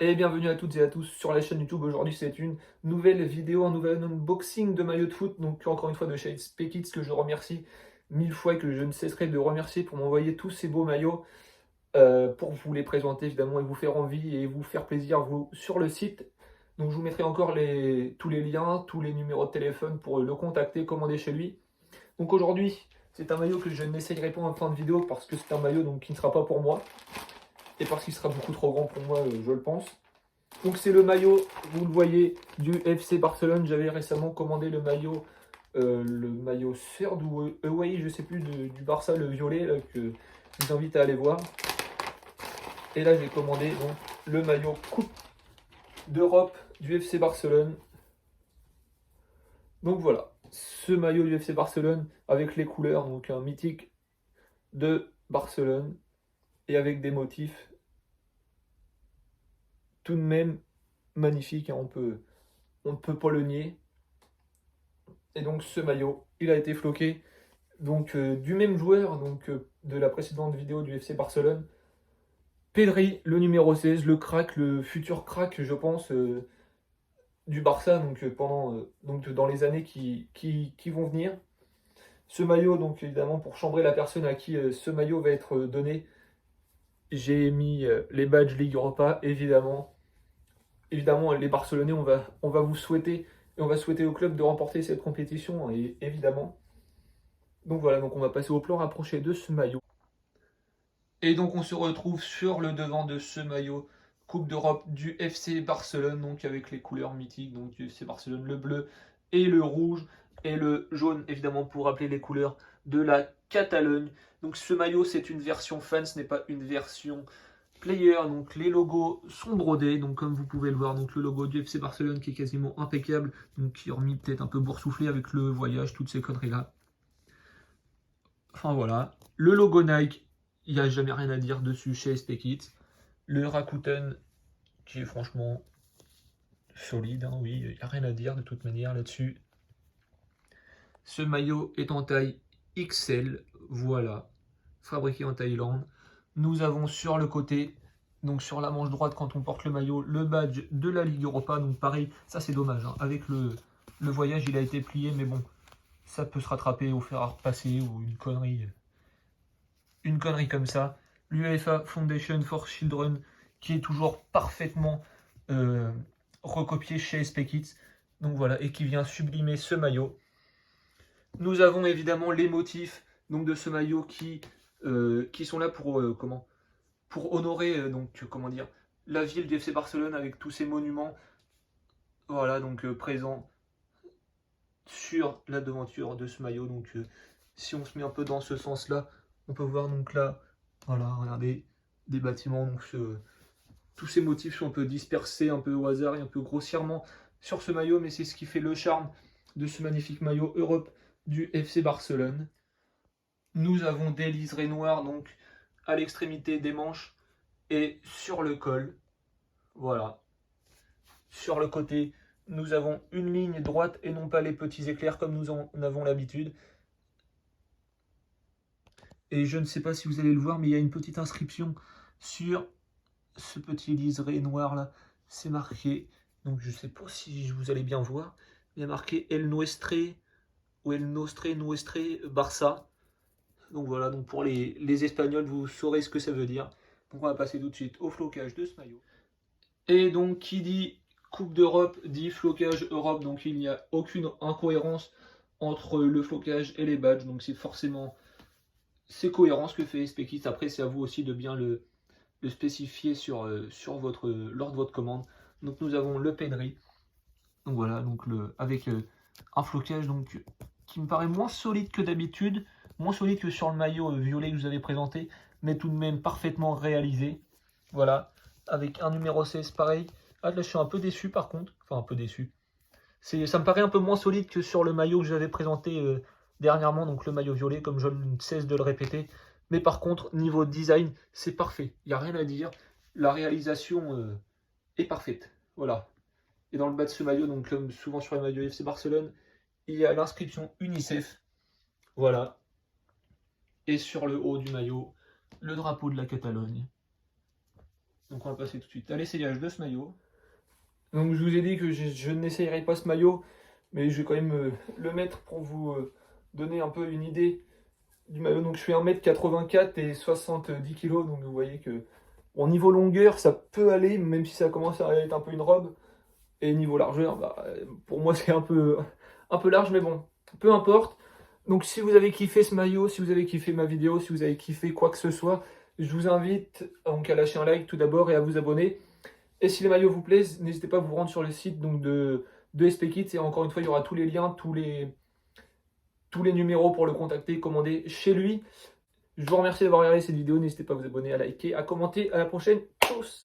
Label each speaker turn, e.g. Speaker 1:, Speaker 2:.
Speaker 1: Et bienvenue à toutes et à tous sur la chaîne YouTube. Aujourd'hui, c'est une nouvelle vidéo, un nouvel unboxing de maillots de foot. Donc, encore une fois, de chez Spekits, que je remercie mille fois et que je ne cesserai de remercier pour m'envoyer tous ces beaux maillots, pour vous les présenter évidemment et vous faire envie et vous faire plaisir, vous, sur le site. Donc, je vous mettrai encore tous les liens, tous les numéros de téléphone pour le contacter, commander chez lui. Donc, aujourd'hui, c'est un maillot que je n'essayerai pas en fin de vidéo parce que c'est un maillot donc, qui ne sera pas pour moi et parce qu'il sera beaucoup trop grand pour moi, je le pense. Donc c'est le maillot, vous le voyez, du FC Barcelone. J'avais récemment commandé le maillot Third ou Away, je sais plus, du Barça, le violet, là, que je vous invite à aller voir. Et là j'ai commandé donc le maillot Coupe d'Europe du FC Barcelone. Donc voilà, ce maillot du FC Barcelone avec les couleurs, donc un mythique de Barcelone et avec des motifs tout de même magnifiques, hein, on ne peut pas le nier. Et donc ce maillot, il a été floqué donc du même joueur donc de la précédente vidéo du FC Barcelone. Pedri, le numéro 16, le crack, le futur crack, je pense, du Barça donc donc dans les années qui vont venir. Ce maillot, donc évidemment, pour chambrer la personne à qui ce maillot va être donné, j'ai mis les badges Ligue Europa, évidemment. Évidemment, les Barcelonais, on va vous souhaiter, et on va souhaiter au club de remporter cette compétition, et évidemment. Donc voilà, donc on va passer au plan rapproché de ce maillot. Et donc on se retrouve sur le devant de ce maillot Coupe d'Europe du FC Barcelone, donc avec les couleurs mythiques, donc du FC Barcelone, le bleu et le rouge, et le jaune évidemment pour rappeler les couleurs de la Catalogne. Donc ce maillot c'est une version fan, ce n'est pas une version player, donc les logos sont brodés, donc comme vous pouvez le voir, donc le logo du FC Barcelone qui est quasiment impeccable, donc qui est remis peut-être un peu boursouflé avec le voyage, toutes ces conneries là. Enfin voilà, le logo Nike, il n'y a jamais rien à dire dessus chez Spekits. Le Rakuten, qui est franchement solide, hein, oui, il n'y a rien à dire de toute manière là-dessus. Ce maillot est en taille XL, voilà, fabriqué en Thaïlande. Nous avons sur le côté, donc sur la manche droite quand on porte le maillot, le badge de la Ligue Europa. Donc pareil, ça c'est dommage, hein. Avec le voyage il a été plié, mais bon, ça peut se rattraper au fer à repasser ou une connerie comme ça. L'UEFA Foundation for Children, qui est toujours parfaitement euh, recopié chez Spekits. Donc voilà, et qui vient sublimer ce maillot. Nous avons évidemment les motifs donc, de ce maillot qui sont là pour honorer donc, comment dire, la ville du FC Barcelone avec tous ses monuments. Voilà, donc présents sur la devanture de ce maillot. Donc si on se met un peu dans ce sens-là, on peut voir donc là, voilà, regardez, des bâtiments. Donc tous ces motifs sont un peu dispersés, un peu au hasard et un peu grossièrement sur ce maillot, mais c'est ce qui fait le charme de ce magnifique maillot Europe du FC Barcelone. Nous avons des liserés noirs donc à l'extrémité des manches et sur le col. Voilà. Sur le côté, nous avons une ligne droite et non pas les petits éclairs comme nous en avons l'habitude. Et je ne sais pas si vous allez le voir, mais il y a une petite inscription sur ce petit liseré noir là. C'est marqué, donc je ne sais pas si vous allez bien voir, il y a marqué El Nuestre ou El Nostre Nuestre Barça. Donc voilà, donc pour les Espagnols, vous saurez ce que ça veut dire. Donc on va passer tout de suite au flocage de ce maillot. Et donc qui dit Coupe d'Europe dit flocage Europe, donc il n'y a aucune incohérence entre le flocage et les badges, donc c'est forcément c'est cohérent ce que fait Spekits. Après c'est à vous aussi de bien le spécifier lors de votre commande. Donc nous avons le Pedri, donc voilà, donc avec un flocage donc, qui me paraît moins solide que d'habitude, moins solide que sur le maillot violet que je vous avais présenté, mais tout de même parfaitement réalisé. Voilà, avec un numéro 16 pareil. Ah là je suis un peu déçu par contre, enfin un peu déçu. Ça me paraît un peu moins solide que sur le maillot que j'avais présenté dernièrement, donc le maillot violet, comme je ne cesse de le répéter. Mais par contre, niveau design, c'est parfait. Il n'y a rien à dire. La réalisation est parfaite. Voilà. Et dans le bas de ce maillot, donc comme souvent sur les maillots FC Barcelone, il y a l'inscription UNICEF. Voilà. Et sur le haut du maillot, le drapeau de la Catalogne. Donc on va passer tout de suite à l'essayage de ce maillot. Donc je vous ai dit que je n'essayerai pas ce maillot, mais je vais quand même le mettre pour vous donner un peu une idée du maillot. Donc je fais 1m84 et 70 kg, donc vous voyez que au niveau longueur ça peut aller, même si ça commence à être un peu une robe. Et niveau largeur, bah, pour moi c'est un peu large, mais bon, peu importe. Donc si vous avez kiffé ce maillot, si vous avez kiffé ma vidéo, si vous avez kiffé quoi que ce soit, je vous invite donc à lâcher un like tout d'abord et à vous abonner. Et si les maillots vous plaisent, n'hésitez pas à vous rendre sur le site donc de SP Kits. Et encore une fois, il y aura tous les liens, tous les numéros pour le contacter, commander chez lui. Je vous remercie d'avoir regardé cette vidéo. N'hésitez pas à vous abonner, à liker, à commenter. À la prochaine. Tchuss.